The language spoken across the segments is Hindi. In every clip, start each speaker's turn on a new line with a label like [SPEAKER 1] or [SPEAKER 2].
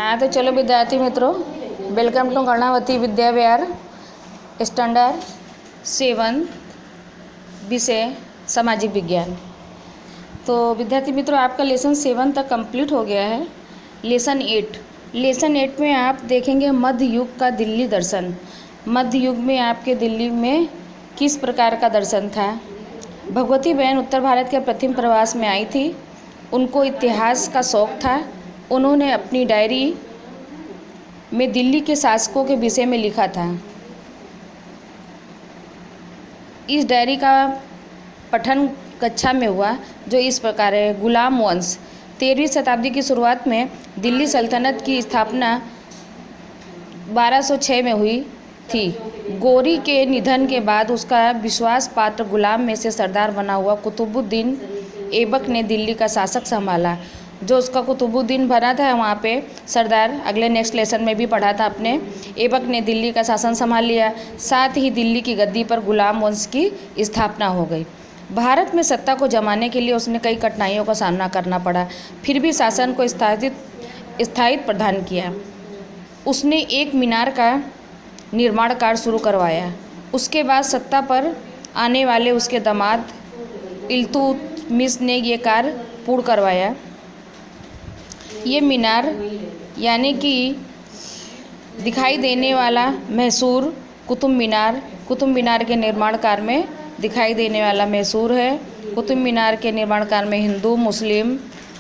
[SPEAKER 1] हाँ तो चलो विद्यार्थी मित्रों, welcome to Karnavati Vidya Vihar standard 7 विषय सामाजिक विज्ञान। तो विद्यार्थी मित्रों, आपका लेसन 7 तक कंप्लीट हो गया है। लेसन 8 में आप देखेंगे मध्य युग का दिल्ली दर्शन। मध्य युग में आपके दिल्ली में किस प्रकार का दर्शन था। भगवती बहन उत्तर भारत के प्रथम प्रवास में आई थी। उनको इतिहास का शौक़ था। उन्होंने अपनी डायरी में दिल्ली के शासकों के विषय में लिखा था। इस डायरी का पठन कक्षा में हुआ, जो इस प्रकार है। गुलाम वंश। 13वीं शताब्दी की शुरुआत में दिल्ली सल्तनत की स्थापना 1206 में हुई थी। गौरी के निधन के बाद उसका विश्वास पात्र गुलाम में से सरदार बना हुआ कुतुबुद्दीन ऐबक ने दिल्ली का शासक संभाला। जो उसका कुतुबुद्दीन बना था, वहाँ पे सरदार, अगले नेक्स्ट लेसन में भी पढ़ा था आपने, ऐबक ने दिल्ली का शासन संभाल लिया। साथ ही दिल्ली की गद्दी पर गुलाम वंश की स्थापना हो गई। भारत में सत्ता को जमाने के लिए उसने कई कठिनाइयों का सामना करना पड़ा, फिर भी शासन को स्थायित्व प्रदान किया। उसने एक मीनार का निर्माण कार्य शुरू करवाया। उसके बाद सत्ता पर आने वाले उसके दामाद इल्तुतमिश ने ये कार्य पूर्ण करवाया। ये मीनार यानी कि दिखाई देने वाला मैसूर कुतुब मीनार के निर्माण कार्य में दिखाई देने वाला मैसूर है। कुतुब मीनार के निर्माण कार्य में हिंदू मुस्लिम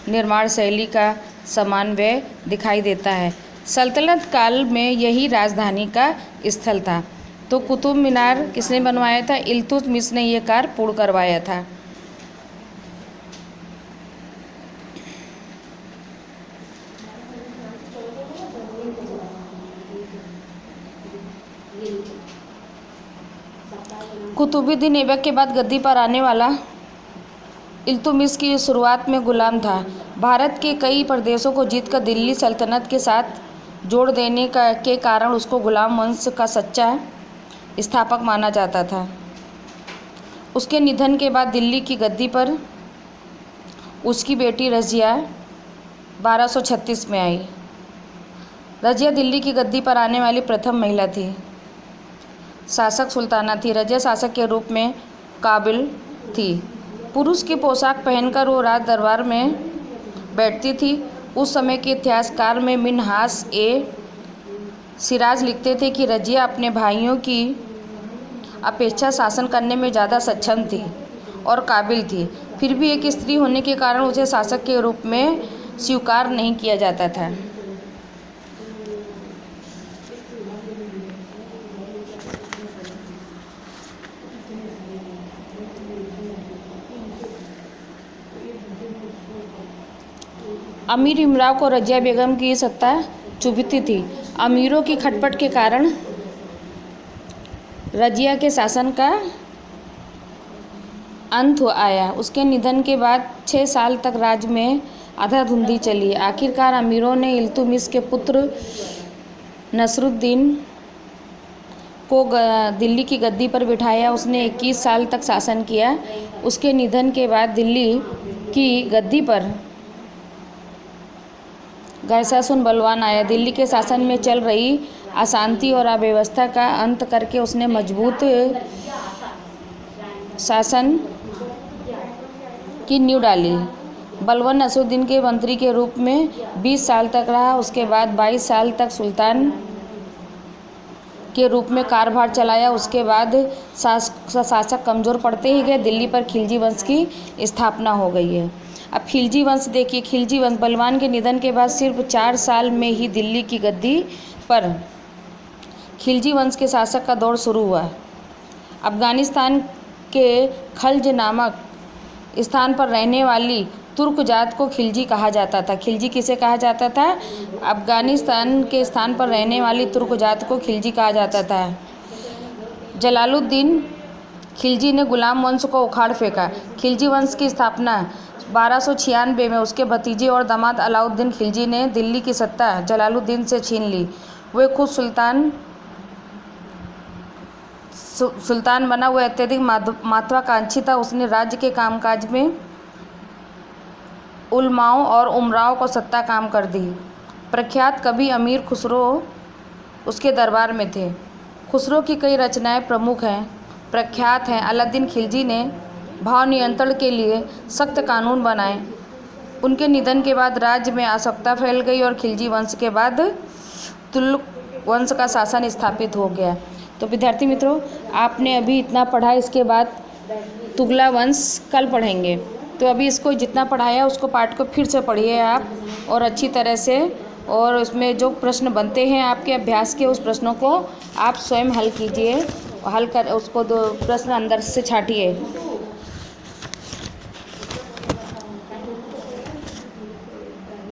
[SPEAKER 1] निर्माण शैली का समन्वय दिखाई देता है। सल्तनत काल में यही राजधानी का स्थल था। तो कुतुब मीनार किसने बनवाया था? इल्तुतमिश ने यह कार्य पूर्ण करवाया था। कुतुबुद्दीन ऐबक के बाद गद्दी पर आने वाला इल्तुतमिश की शुरुआत में गुलाम था। भारत के कई प्रदेशों को जीतकर दिल्ली सल्तनत के साथ जोड़ देने के कारण उसको गुलाम वंश का सच्चा स्थापक माना जाता था। उसके निधन के बाद दिल्ली की गद्दी पर उसकी बेटी रज़िया 1236 में आई। रज़िया दिल्ली की गद्दी पर आने वाली प्रथम महिला थी। शासक सुल्ताना थी। रज़िया शासक के रूप में काबिल थी। पुरुष की पोशाक पहनकर वो राज दरबार में बैठती थी। उस समय के इतिहासकार में मिन्हास ए सिराज लिखते थे कि रज़िया अपने भाइयों की अपेक्षा शासन करने में ज़्यादा सक्षम थी और काबिल थी। फिर भी एक स्त्री होने के कारण उसे शासक के रूप में स्वीकार नहीं किया जाता था। अमीर इमराव को रज़िया बेगम की सत्ता चुभती थी। अमीरों की खटपट के कारण रज़िया के शासन का अंत आया। उसके निधन के बाद 6 साल तक राज्य में अंधाधुंधी चली। आखिरकार अमीरों ने इल्तुतमिश के पुत्र नसरुद्दीन को दिल्ली की गद्दी पर बिठाया। उसने 21 साल तक शासन किया। उसके निधन के बाद दिल्ली की गद्दी पर गैरशासन बलवान आया। दिल्ली के शासन में चल रही अशांति और अव्यवस्था का अंत करके उसने मजबूत शासन की नींव डाली। बलवान नसरुद्दीन के मंत्री के रूप में 20 साल तक रहा। उसके बाद 22 साल तक सुल्तान के रूप में कार्यभार चलाया। उसके बाद शासक कमज़ोर पड़ते ही गए। दिल्ली पर खिलजी वंश की स्थापना हो गई है। अब खिलजी वंश देखिए। खिलजी वंश बलवान के निधन के बाद सिर्फ 4 साल में ही दिल्ली की गद्दी पर खिलजी वंश के शासक का दौर शुरू हुआ। अफ़गानिस्तान के खल्ज नामक स्थान पर रहने वाली तुर्क जात को खिलजी कहा जाता था। खिलजी किसे कहा जाता था? अफ़गानिस्तान के स्थान पर रहने वाली तुर्क जात को खिलजी कहा जाता था। जलालुद्दीन खिलजी ने गुलाम वंश को उखाड़ फेंका। खिलजी वंश की स्थापना 1296 में उसके भतीजे और दामाद अलाउद्दीन खिलजी ने दिल्ली की सत्ता जलालुद्दीन से छीन ली। वे खुद सुल्तान बना। हुआ अत्यधिक महत्वाकांक्षी था। उसने राज्य के कामकाज में उलमाओं और उमराओं को सत्ता काम कर दी। प्रख्यात कवि अमीर खुसरो उसके दरबार में थे। खुसरो की कई रचनाएं प्रमुख हैं, प्रख्यात हैं। अलाउद्दीन खिलजी ने भाव नियंत्रण के लिए सख्त कानून बनाए। उनके निधन के बाद राज्य में अराजकता फैल गई और खिलजी वंश के बाद तुगलक वंश का शासन स्थापित हो गया। तो विद्यार्थी मित्रों, आपने अभी इतना पढ़ा, इसके बाद तुगलक वंश कल पढ़ेंगे। तो अभी इसको जितना पढ़ाया उसको पाठ को फिर से पढ़िए आप और अच्छी तरह से, और उसमें जो प्रश्न बनते हैं आपके अभ्यास के, उस प्रश्नों को आप स्वयं हल कीजिए। हल कर उसको दो प्रश्न अंदर से छाटिए।